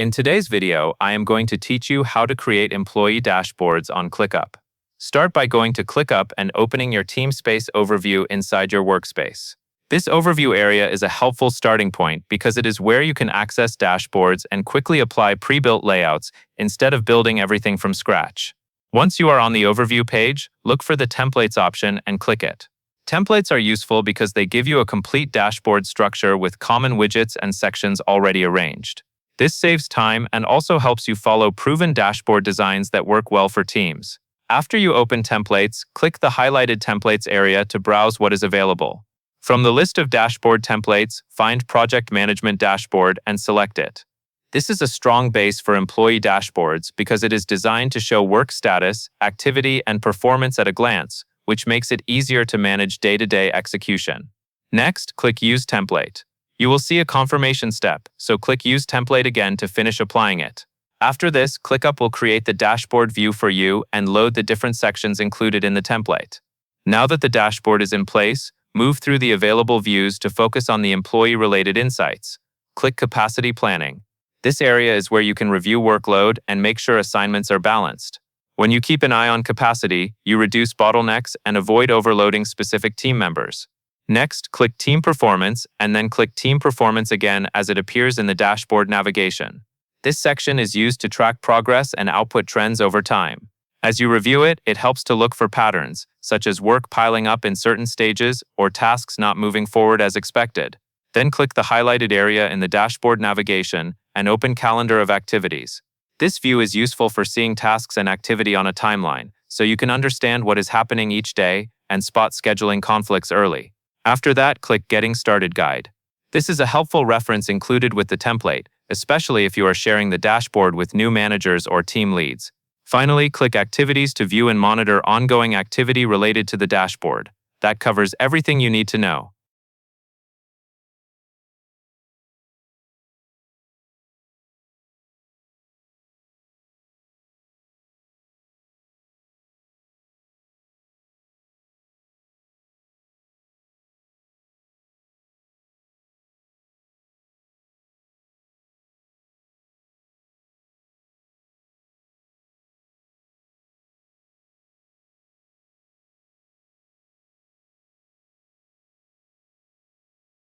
In today's video, I am going to teach you how to create employee dashboards on Clickup. Start by going to Clickup and opening your TeamSpace overview inside your workspace. This overview area is a helpful starting point because it is where you can access dashboards and quickly apply pre-built layouts instead of building everything from scratch. Once you are on the overview page, look for the Templates option and click it. Templates are useful because they give you a complete dashboard structure with common widgets and sections already arranged. This saves time and also helps you follow proven dashboard designs that work well for teams. After you open Templates, click the highlighted Templates area to browse what is available. From the list of dashboard templates, find Project Management Dashboard and select it. This is a strong base for employee dashboards because it is designed to show work status, activity, and performance at a glance, which makes it easier to manage day-to-day execution. Next, click Use Template. You will see a confirmation step, so click Use Template again to finish applying it. After this, Clickup will create the dashboard view for you and load the different sections included in the template. Now that the dashboard is in place, move through the available views to focus on the employee-related insights. Click Capacity Planning. This area is where you can review workload and make sure assignments are balanced. When you keep an eye on capacity, you reduce bottlenecks and avoid overloading specific team members. Next, click Team Performance and then click Team Performance again as it appears in the dashboard navigation. This section is used to track progress and output trends over time. As you review it, it helps to look for patterns, such as work piling up in certain stages or tasks not moving forward as expected. Then click the highlighted area in the dashboard navigation and open Calendar of Activities. This view is useful for seeing tasks and activity on a timeline, so you can understand what is happening each day and spot scheduling conflicts early. After that, click Getting Started Guide. This is a helpful reference included with the template, especially if you are sharing the dashboard with new managers or team leads. Finally, click Activities to view and monitor ongoing activity related to the dashboard. That covers everything you need to know.